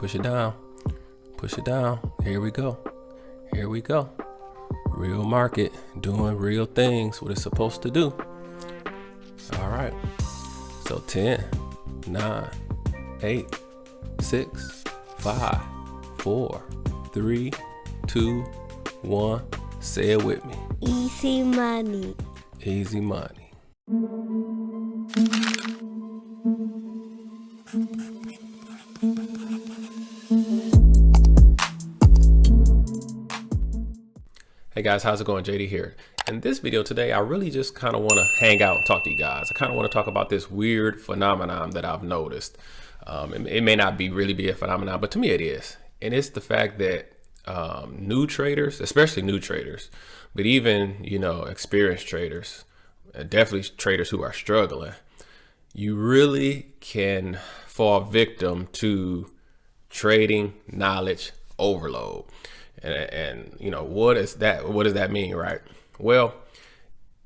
Push it down. Push it down. Here we go. Here we go. Real market doing real things, what it's supposed to do. All right. So 10, 9, 8, 6, 5, 4, 3, 2, 1. Say it with me. Easy money. Easy money. Hey guys, how's it going? JD here. In this video today, I really just kind of want to hang out and talk to you guys. I kind of want to talk about this weird phenomenon that I've noticed. It may not really be a phenomenon, but to me it is. And it's the fact that new traders, especially new traders, but even, experienced traders, definitely traders who are struggling, you really can fall victim to trading knowledge overload. And what does that mean, right? Well,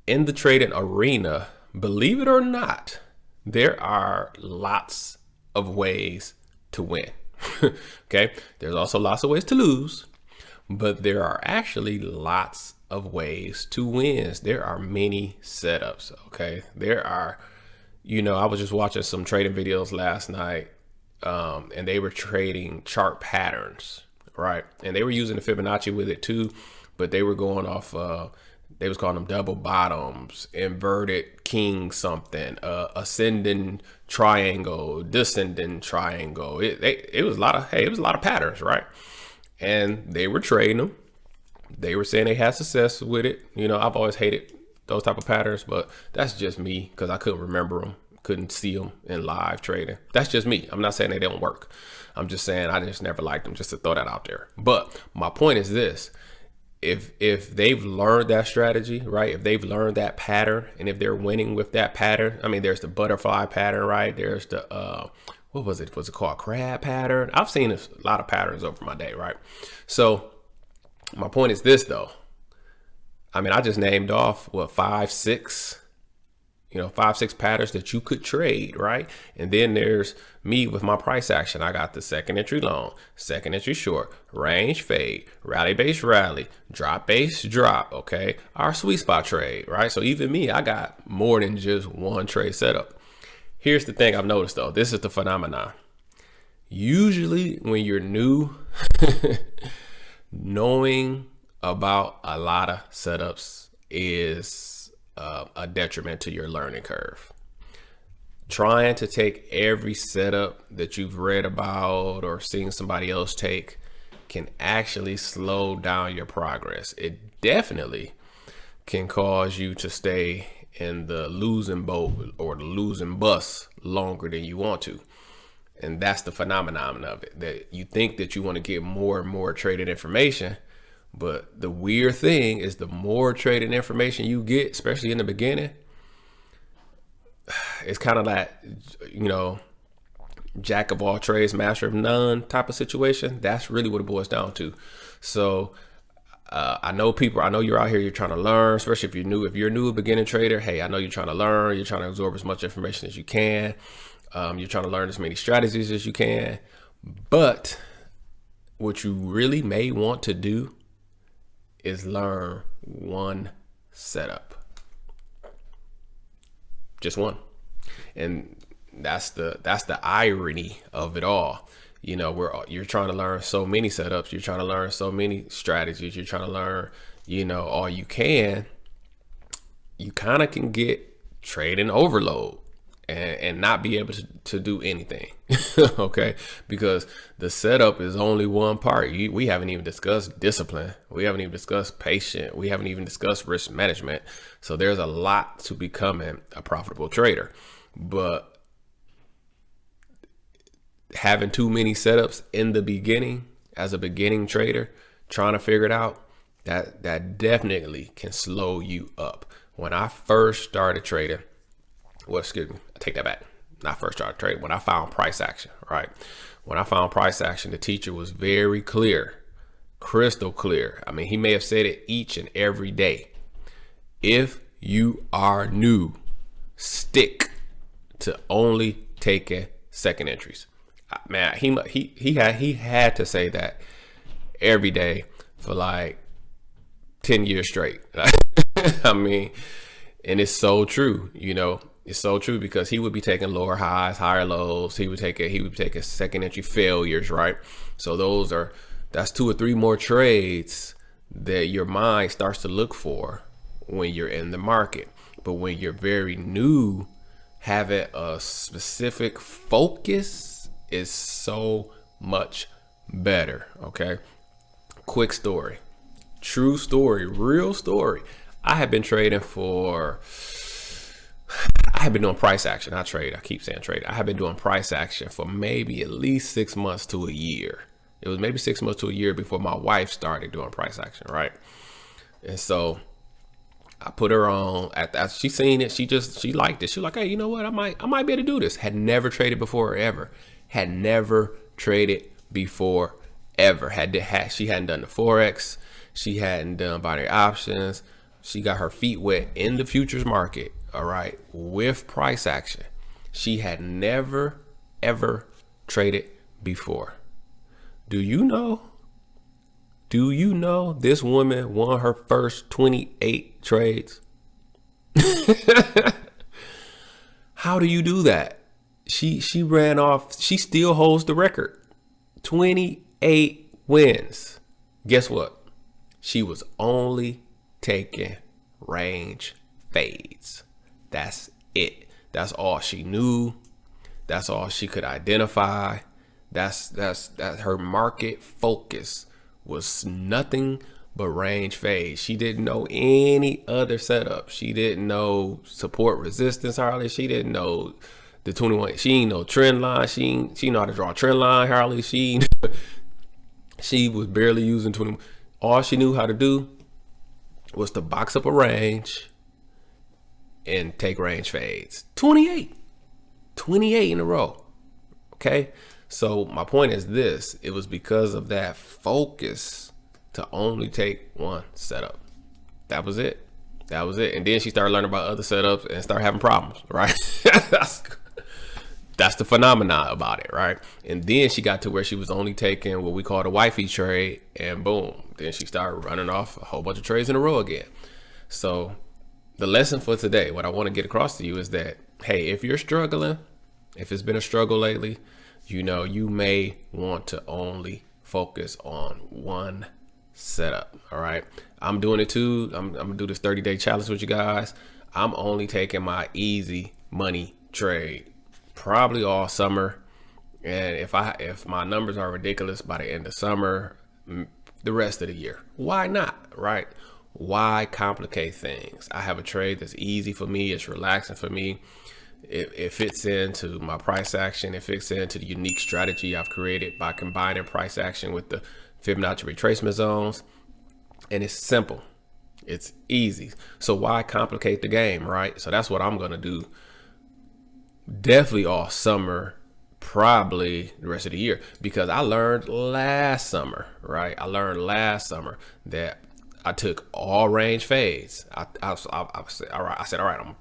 in the trading arena, believe it or not, there are lots of ways to win. Okay, there's also lots of ways to lose, but there are actually lots of ways to win. There are many setups. Okay, there are, I was just watching some trading videos last night, and they were trading chart patterns. Right. And they were using the Fibonacci with it too, but they were going off, they was calling them double bottoms, inverted king something, ascending triangle, descending triangle. It was a lot of patterns, right? And they were trading them. They were saying they had success with it. I've always hated those type of patterns, but that's just me because I couldn't remember them. Couldn't see them in live trading. That's just me. I'm not saying they don't work. I'm just saying I just never liked them, just to throw that out there. But my point is this: if they've learned that strategy, right? If they've learned that pattern, and if they're winning with that pattern, I mean, there's the butterfly pattern, right? There's the what was it? Was it called crab pattern? I've seen a lot of patterns over my day, right? So my point is this, though. I mean, I just named off 5, 6 patterns that you could trade, right? And then there's me with my price action. I got the second entry long, second entry short, range fade, rally base rally, drop base drop, okay? Our sweet spot trade, right? So even me, I got more than just one trade setup. Here's the thing I've noticed though. This is the phenomenon. Usually when you're new, knowing about a lot of setups is a detriment to your learning curve. Trying to take every setup that you've read about or seen somebody else take can actually slow down your progress. It definitely can cause you to stay in the losing boat or the losing bus longer than you want to. And that's the phenomenon of it, that you think that you want to get more and more trading information. But the weird thing is the more trading information you get, especially in the beginning, it's kind of like, jack of all trades, master of none type of situation. That's really what it boils down to. So I know you're out here, you're trying to learn, especially if you're a new beginning trader. Hey, I know you're trying to learn, you're trying to absorb as much information as you can. You're trying to learn as many strategies as you can. But what you really may want to do is learn one setup, just one. And that's the irony of it all. You're trying to learn so many setups, you're trying to learn so many strategies, you're trying to learn, all you can. You kind of can get trading overload and not be able to do anything. Okay, because the setup is only one part. We haven't even discussed discipline. We haven't even discussed patience. We haven't even discussed risk management. So there's a lot to becoming a profitable trader. But having too many setups in the beginning as a beginning trader, trying to figure it out, that definitely can slow you up. When I first started trading, I take that back. Not first started trading. When I found price action, right? When I found price action, the teacher was very clear, crystal clear. I mean, he may have said it each and every day. If you are new, stick to only taking second entries. Man, he had to say that every day for like 10 years straight. I mean, and it's so true, it's so true because he would be taking lower highs, higher lows. He would take a second entry failures, right? So that's 2 or 3 more trades that your mind starts to look for when you're in the market. But when you're very new, having a specific focus is so much better. Okay. Quick story, true story, real story. I have been trading for, I have been doing price action. I keep saying trade. I have been doing price action for maybe at least 6 months to a year. It was maybe 6 months to a year before my wife started doing price action, right? And so I put her on after she seen it. She liked it. She was like, hey, you know what? I might be able to do this. Had never traded before ever. Had never traded before ever. She hadn't done the forex. She hadn't done binary options. She got her feet wet in the futures market. All right, with price action. She had never ever traded before. Do you know? This woman won her first 28 trades? How do you do that? She ran off. She still holds the record. 28 wins. Guess what? She was only taking range fades. That's it. That's all she knew. That's all she could identify. That's her market focus was nothing but range fade. She didn't know any other setup. She didn't know support resistance hardly. She didn't know the 21. She ain't know trend line. She know how to draw a trend line hardly. She was barely using 20. All she knew how to do was to box up a range and take range fades. 28 in a row. Okay. So my point is this, it was because of that focus to only take one setup. That was it. And then she started learning about other setups and started having problems, right? That's the phenomenon about it, right? And then she got to where she was only taking what we call the wifey trade, and boom, then she started running off a whole bunch of trades in a row again. So the lesson for today, what I want to get across to you is that, hey, if you're struggling, if it's been a struggle lately, you may want to only focus on one setup. All right. I'm doing it too. I'm gonna do this 30-day challenge with you guys. I'm only taking my easy money trade probably all summer. And if my numbers are ridiculous by the end of summer, the rest of the year, why not? Right? Why complicate things? I have a trade that's easy for me. It's relaxing for me. It fits into my price action. It fits into the unique strategy I've created by combining price action with the Fibonacci retracement zones. And it's simple. It's easy. So why complicate the game, right? So that's what I'm going to do. Definitely all summer, probably the rest of the year, because I learned last summer, right? I learned last summer that I took all range fades. I said, all right, I'm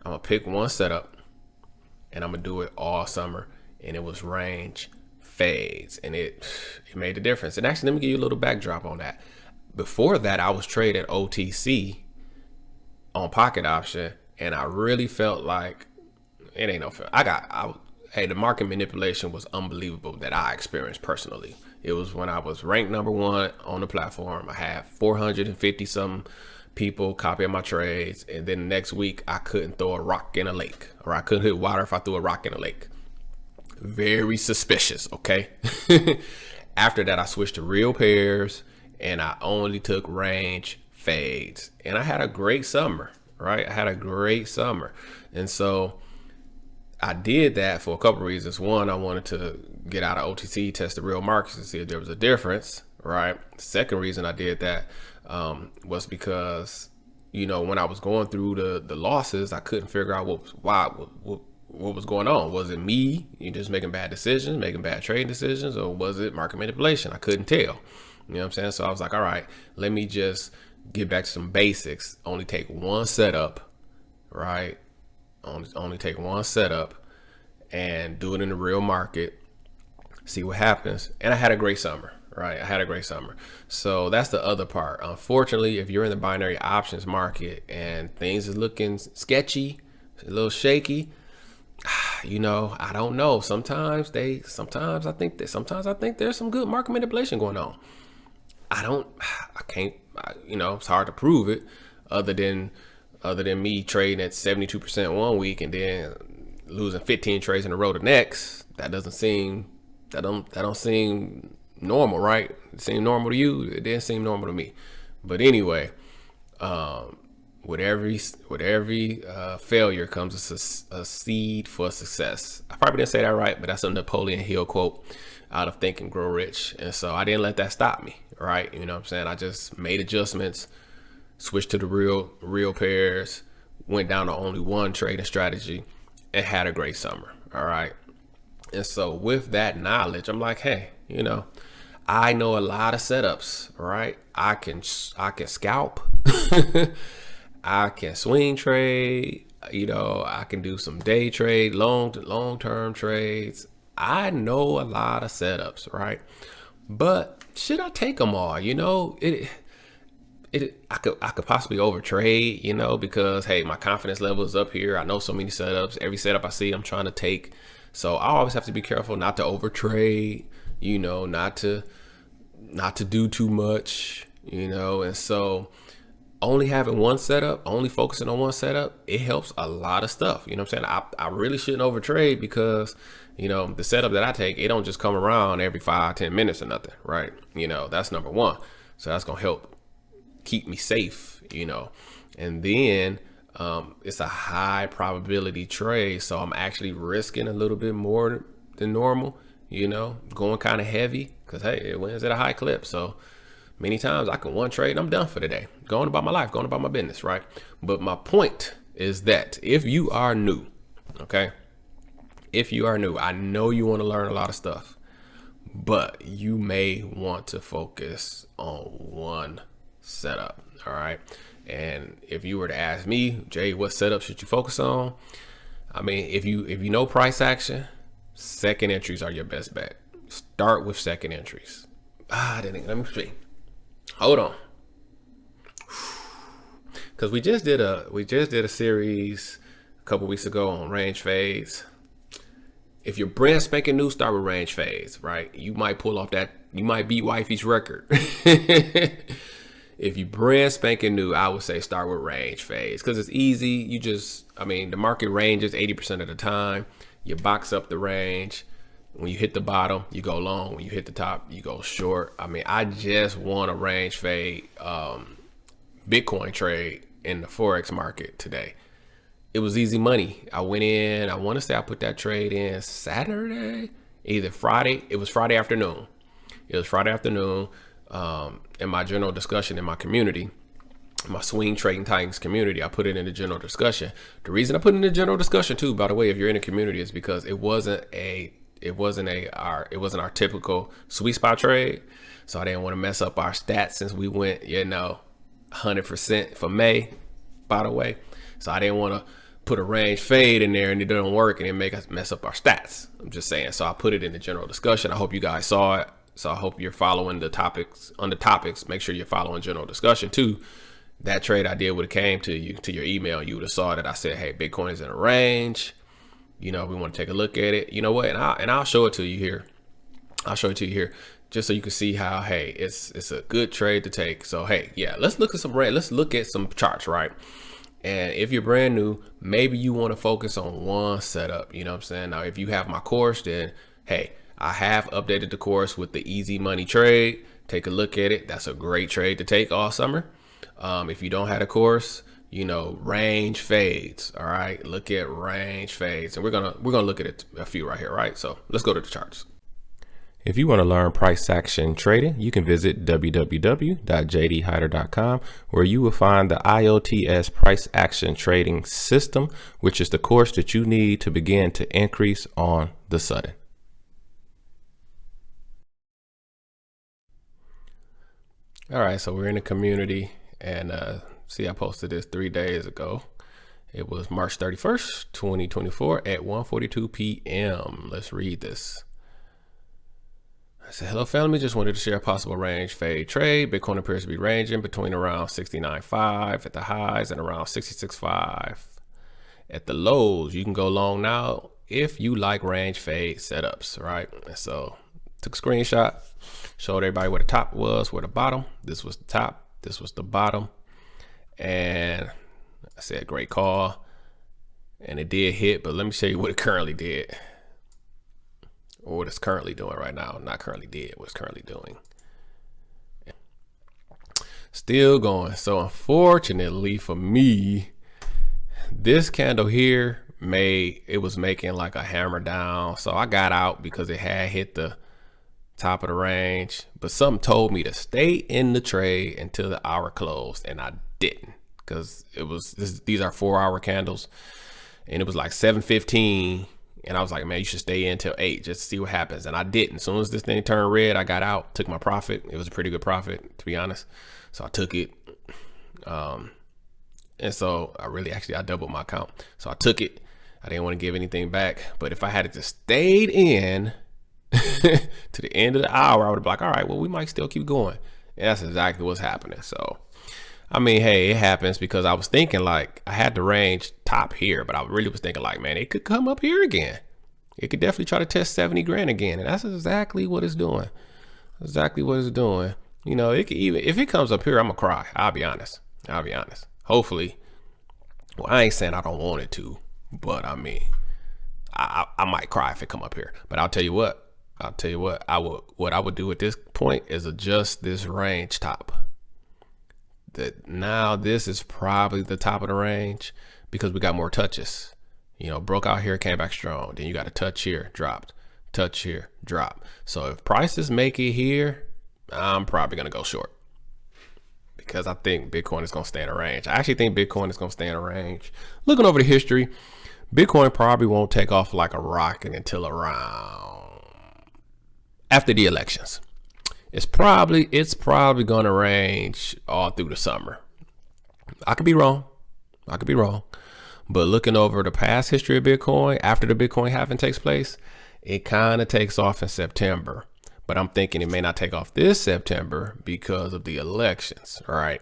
gonna pick one setup and I'm gonna do it all summer. And it was range fades, and it made a difference. And actually, let me give you a little backdrop on that. Before that, I was trading OTC on pocket option, and I really felt like it ain't no fair. The market manipulation was unbelievable that I experienced personally. It was when I was ranked #1 on the platform. I had 450 some people copying my trades, and then the next week I couldn't throw a rock in a lake, or I couldn't hit water if I threw a rock in a lake. Very suspicious. Okay. After that, I switched to real pairs, and I only took range fades, and I had a great summer, right? I had a great summer. And so I did that for a couple of reasons. One, I wanted to get out of OTC, test the real markets and see if there was a difference, right? Second reason I did that was because, when I was going through the losses, I couldn't figure out what was going on. Was it me just making bad decisions, making bad trading decisions, or was it market manipulation? I couldn't tell. You know what I'm saying? So I was like, all right, let me just get back to some basics. Only take one setup, right? Only take one setup and do it in the real market. see what happens. And I had a great summer, right? I had a great summer. So that's the other part. Unfortunately, if you're in the binary options market and things is looking sketchy, a little shaky, I don't know. Sometimes I think there's some good market manipulation going on. I can't, it's hard to prove it other than me trading at 72% one week and then losing 15 trades in a row the next. That don't seem normal, right? It seemed normal to you. It didn't seem normal to me. But anyway, with every failure comes a seed for success. I probably didn't say that right, but that's a Napoleon Hill quote out of Think and Grow Rich. And so I didn't let that stop me, right? You know what I'm saying? I just made adjustments, switched to the real pairs, went down to only one trading strategy, and had a great summer. All right. And so with that knowledge, I'm like, hey, I know a lot of setups, right? I can scalp. I can swing trade, I can do some day trade, long-term trades. I know a lot of setups, right? But should I take them all? I could possibly overtrade, because hey, my confidence level is up here. I know so many setups. Every setup I see, I'm trying to take. So I always have to be careful not to overtrade, not to do too much, and so only having one setup, only focusing on one setup, it helps a lot of stuff. You know what I'm saying? I really shouldn't overtrade because, the setup that I take, it don't just come around every 5-10 minutes or nothing, right? That's number one. So that's going to help keep me safe, and then it's a high probability trade. So I'm actually risking a little bit more than normal, going kind of heavy because, hey, it wins at a high clip. So many times I can one trade and I'm done for the day, going about my life, going about my business, right? But my point is that if you are new, okay, I know you want to learn a lot of stuff, but you may want to focus on one setup, all right? And if you were to ask me, Jay, what setup should you focus on? I mean, if you know price action, second entries are your best bet. Start with second entries. Let me see. Hold on, because we just did a series a couple weeks ago on range fades. If you're brand spanking new, start with range fades, right? You might pull off that. You might beat wifey's record. If you brand spanking new, I would say start with range fades because it's easy. The market ranges 80% of the time. You box up the range. When you hit the bottom, you go long. When you hit the top, you go short. I just won a range fade Bitcoin trade in the Forex market today. It was easy money. I went in, I want to say I put that trade in Saturday, either Friday. It was Friday afternoon. In my general discussion in my community, my swing trading titans community, I put it in the general discussion. The reason I put it in the general discussion too, by the way, if you're in a community, is because it wasn't our typical sweet spot trade. So I didn't want to mess up our stats since we went, 100% for May, by the way. So I didn't want to put a range fade in there and it doesn't work and it make us mess up our stats. I'm just saying. So I put it in the general discussion. I hope you guys saw it. So I hope you're following the topics. On the topics, make sure you're following general discussion too. That trade idea would have came to your email. You would have saw that I said, hey, Bitcoin is in a range. We want to take a look at it. You know what? And I'll show it to you here. Just so you can see how, hey, it's a good trade to take. So, hey, yeah, let's look at some charts, right? And if you're brand new, maybe you want to focus on one setup. You know what I'm saying? Now, if you have my course, then, hey, I have updated the course with the easy money trade. Take a look at it. That's a great trade to take all summer. If you don't have a course, range fades. All right, look at range fades, and we're gonna look at a few right here. Right, so let's go to the charts. If you want to learn price action trading, you can visit www.jdhyder.com, where you will find the IOTS price action trading system, which is the course that you need to begin to increase on the sudden. All right, so we're in the community, and see, I posted this 3 days ago. It was March 31st, 2024 at 1:42 p.m. Let's read this. So hello family, just wanted to share a possible range fade trade. Bitcoin appears to be ranging between around 69.5 at the highs and around 66.5 at the lows. You can go long now if you like range fade setups, right? So took a screenshot, showed everybody where the top was, where the bottom. This was the top, this was the bottom. And I said, great call. And it did hit, but let me show you what it currently did. Or what it's currently doing right now. Not currently did, what it's currently doing. Still going. So unfortunately for me, this candle here was making like a hammer down. So I got out because it had hit the top of the range, but something told me to stay in the trade until the hour closed, and I didn't, because these are 4-hour candles, and it was like 7:15. And I was like, man, you should stay in until 8 just to see what happens. And I didn't. As soon as this thing turned red, I got out, took my profit. It was a pretty good profit, to be honest. So I took it. And so I doubled my account. So I took it. I didn't want to give anything back. But if I had just stayed in to the end of the hour, I would have been like, all right, well, we might still keep going. And that's exactly what's happening. So, I mean, hey, it happens, because I was thinking like I had the range top here, but I really was thinking like, man, it could come up here again. It could definitely try to test 70 grand again. And that's exactly what it's doing. Exactly what it's doing. You know, it could even, if it comes up here, I'm gonna cry. I'll be honest. Hopefully. Well, I ain't saying I don't want it to, but I mean, I might cry if it come up here. But I'll tell you what, what I would do at this point is adjust this range top. That now this is probably the top of the range, because we got more touches. You know, broke out here, came back strong. Then you got a touch here, dropped, touch here, drop. So if prices make it here, I'm probably gonna go short, because I think Bitcoin is gonna stay in a range. I actually think Bitcoin is gonna stay in a range. Looking over the history, Bitcoin probably won't take off like a rocket until around after the elections. It's probably going to range all through the summer. I could be wrong. But looking over the past history of Bitcoin, after the Bitcoin halving takes place, it kind of takes off in September. But I'm thinking it may not take off this September because of the elections. All right.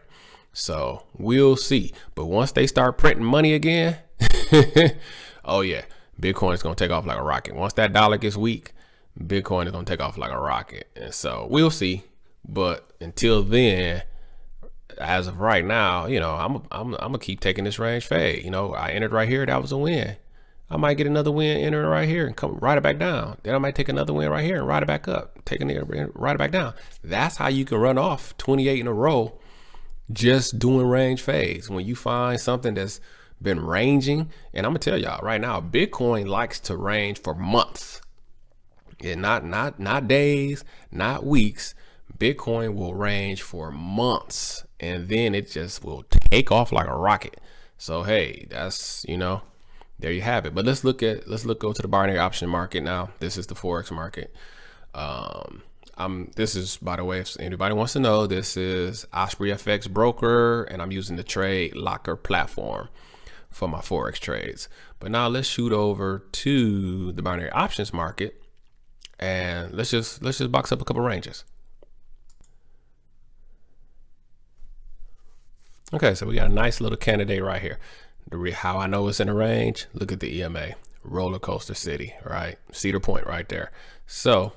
So we'll see. But once they start printing money again, oh yeah, Bitcoin is going to take off like a rocket. Once that dollar gets weak, Bitcoin is going to take off like a rocket. And so we'll see. But until then, as of right now, you know, I'm gonna keep taking this range fade. You know, I entered right here. That was a win. I might get another win entering right here and come ride it back down. Then I might take another win right here and ride it back up, taking it, ride it back down. That's how you can run off 28 in a row just doing range fades. When you find something that's been ranging, and I'm gonna tell y'all right now, Bitcoin likes to range for months. Yeah, not days, not weeks. Bitcoin will range for months, and then it just will take off like a rocket. So hey, that's, you know, there you have it. But let's go to the binary option market now. This is the Forex market. This is, by the way, if anybody wants to know, this is Osprey FX broker, and I'm using the trade locker platform for my Forex trades. But now let's shoot over to the binary options market, and let's just box up a couple ranges. Okay, so we got a nice little candidate right here. How I know it's in a range, look at the EMA, roller coaster city, right? Cedar Point right there. So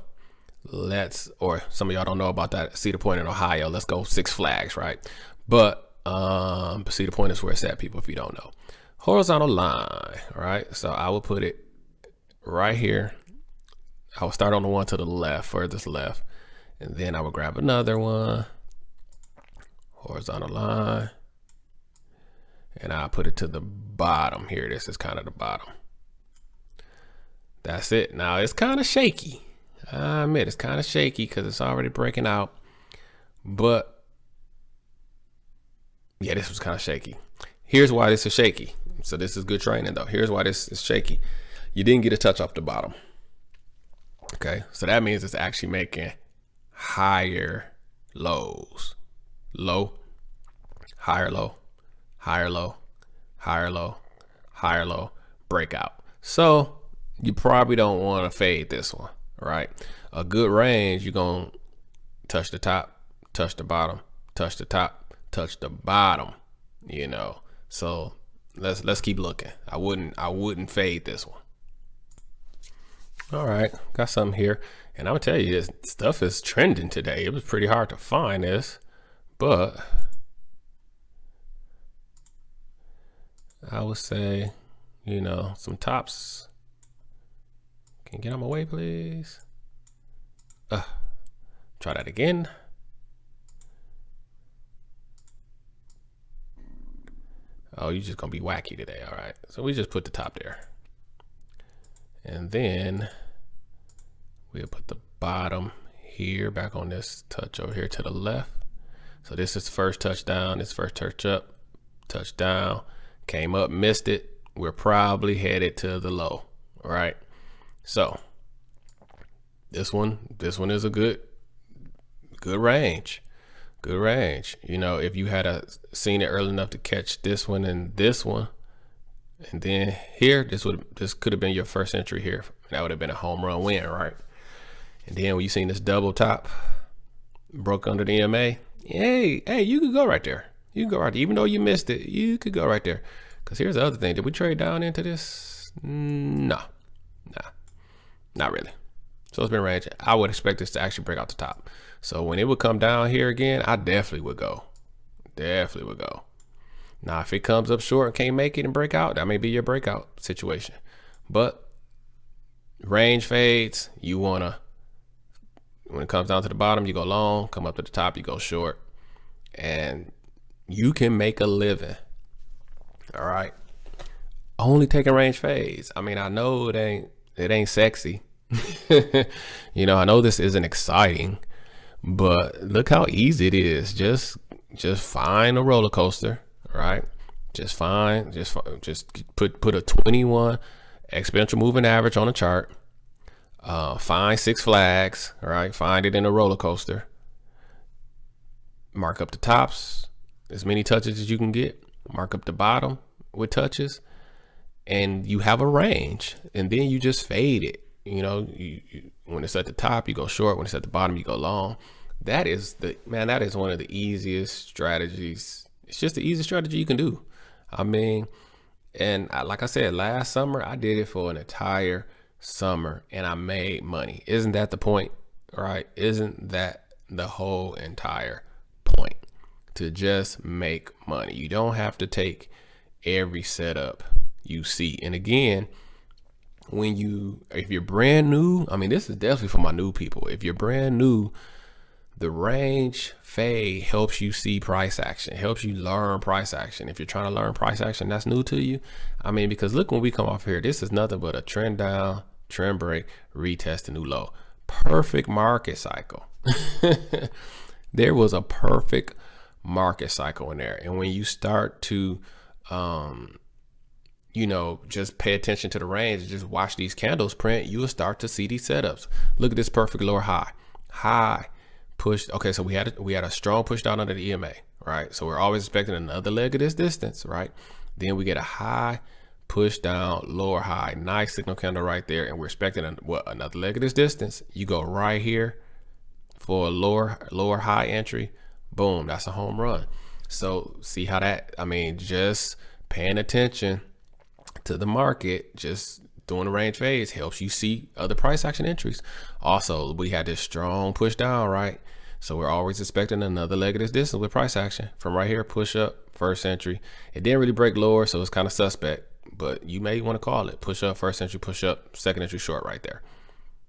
or some of y'all don't know about that, Cedar Point in Ohio. Let's go Six Flags, right? But Cedar Point is where it's at, people, if you don't know. Horizontal line, right? So I will put it right here. I will start on the one to the left, furthest left, and then I will grab another one, horizontal line, and I'll put it to the bottom here. This is kind of the bottom. That's it. Now it's kind of shaky. I admit it's kind of shaky because it's already breaking out, but yeah, this was kind of shaky. Here's why this is shaky. So this is good training though. Here's why this is shaky. You didn't get a touch off the bottom. Okay, so that means it's actually making higher lows. Low, higher low, higher low, higher low, higher low, breakout. So you probably don't want to fade this one, right? A good range, you're going to touch the top, touch the bottom, touch the top, touch the bottom, you know. So let's keep looking. I wouldn't fade this one. All right, got something here. And I'm gonna tell you, this stuff is trending today. It was pretty hard to find this, but I would say, you know, some tops. Can you get on my way, please? Try that again. Oh, you're just gonna be wacky today. All right, so we just put the top there. And then we'll put the bottom here back on this touch over here to the left. So this is the first touchdown, this first touch up, touchdown, came up, missed it. We're probably headed to the low, all right? So this one is a good range. Good range. You know, if you had seen it early enough to catch this one and this one, and then here, this could have been your first entry here. That would have been a home run win, right? And then when you seen this double top, broke under the EMA, hey, you could go right there. You can go right there. Even though you missed it, you could go right there. Because here's the other thing. Did we trade down into this? No, not really. So it's been range. I would expect this to actually break out the top. So when it would come down here again, I definitely would go. Definitely would go. Now, if it comes up short and can't make it and break out, that may be your breakout situation. But range fades, you want to, when it comes down to the bottom, you go long, come up to the top, you go short, and you can make a living. All right. Only taking range fades. I mean, I know it ain't sexy. You know, I know this isn't exciting, but look how easy it is. Just find a roller coaster. Right, just put a 21 exponential moving average on a chart. Find Six Flags. All right, find it in a roller coaster. Mark up the tops, as many touches as you can get. Mark up the bottom with touches, and you have a range. And then you just fade it. You know, when it's at the top, you go short. When it's at the bottom, you go long. That is one of the easiest strategies. It's just the easiest strategy you can do. I mean, and like I said, last summer, I did it for an entire summer and I made money. Isn't that the point, right? Isn't that the whole entire point? To just make money. You don't have to take every setup you see. And again, if you're brand new, I mean, this is definitely for my new people. If you're brand new, the range fade helps you see price action, helps you learn price action. If you're trying to learn price action that's new to you, I mean, because look, when we come off here, this is nothing but a trend down, trend break, retest a new low. Perfect market cycle. There was a perfect market cycle in there. And when you start to, you know, just pay attention to the range and just watch these candles print, you will start to see these setups. Look at this perfect lower high. Push. Okay, so we had a strong push down under the EMA, right? So we're always expecting another leg of this distance, right? Then we get a high, push down, lower high, nice signal candle right there, and we're expecting another leg of this distance. You go right here for a lower high entry, boom, that's a home run. So see how that? I mean, just paying attention to the market, just doing the range phase helps you see other price action entries. Also, we had this strong push down, right? So we're always expecting another leg of this distance with price action. From right here, push up, first entry. It didn't really break lower, so it's kind of suspect, but you may want to call it push up, first entry, push up, second entry short right there.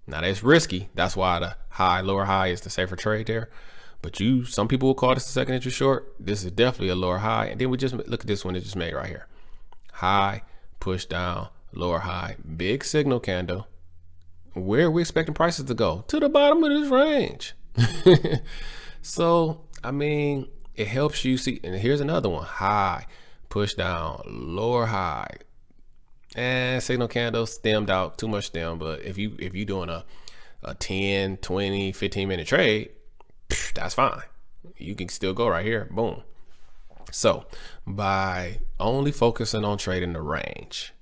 Now that's risky. That's why the lower high is the safer trade there. But some people will call this the second entry short. This is definitely a lower high. And then we just look at this one it just made right here. High, push down, lower high, big signal candle. Where are we expecting prices to go? To the bottom of this range. So, I mean, it helps you see. And here's another one. High, push down, lower high. And signal candle stemmed out, too much stem. But if you doing a 10, 20, 15-minute trade, that's fine. You can still go right here. Boom. So by only focusing on trading the range,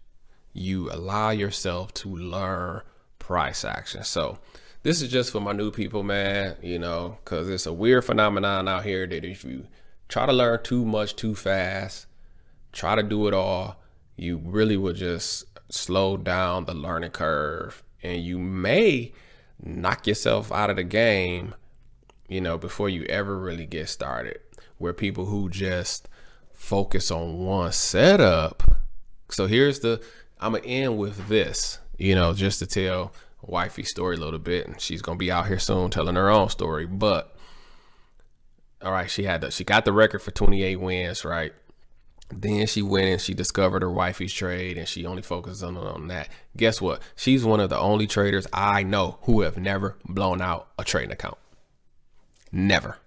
you allow yourself to learn price action. So this is just for my new people, man, you know, because it's a weird phenomenon out here that if you try to learn too much too fast, try to do it all, you really will just slow down the learning curve, and you may knock yourself out of the game, you know, before you ever really get started. Where people who just focus on one setup. So I'm gonna end with this, you know, just to tell wifey's story a little bit, and she's gonna be out here soon telling her own story. But all right, she got the record for 28 wins, right? Then she went and she discovered her wifey's trade, and she only focuses on that. Guess what? She's one of the only traders I know who have never blown out a trading account. Never.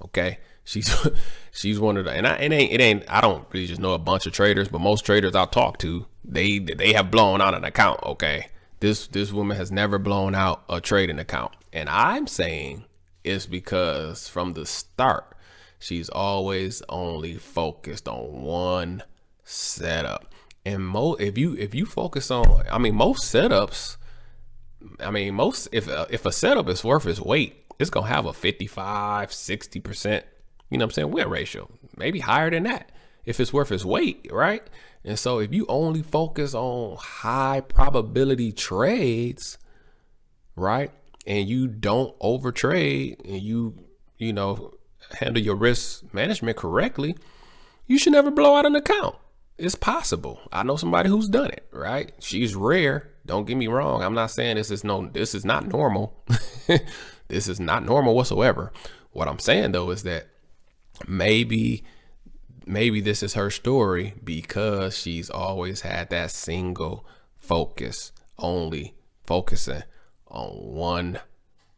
Okay. She's one of the, and I don't really just know a bunch of traders, but most traders I talk to, they have blown out an account. Okay. This woman has never blown out a trading account. And I'm saying it's because from the start, she's always only focused on one setup. And if you focus on, most setups, if a setup is worth its weight, it's going to have a 55, 60%, you know what I'm saying, win ratio, maybe higher than that if it's worth its weight, right? And so if you only focus on high probability trades, right, and you don't overtrade, and you know, handle your risk management correctly, you should never blow out an account. It's possible. I know somebody who's done it, right? She's rare. Don't get me wrong. I'm not saying this is not normal. This is not normal whatsoever. What I'm saying though is that maybe this is her story because she's always had that single focus, only focusing on one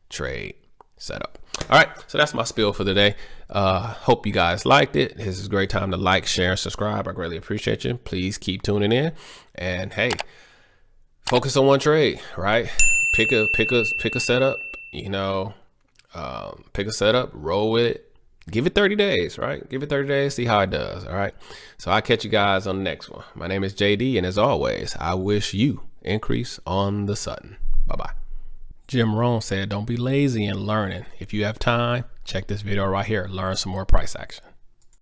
trade setup. All right, so that's my spiel for the day. Hope you guys liked it. This is a great time to like, share, and subscribe. I greatly appreciate you. Please keep tuning in, and hey, focus on one trade, right? Pick a setup, you know, pick a setup, roll with it. Give it 30 days, right? Give it 30 days, see how it does. All right. So I'll catch you guys on the next one. My name is JD, and as always, I wish you increase on the Sutton. Bye-bye. Jim Rohn said, don't be lazy in learning. If you have time, check this video right here. Learn some more price action.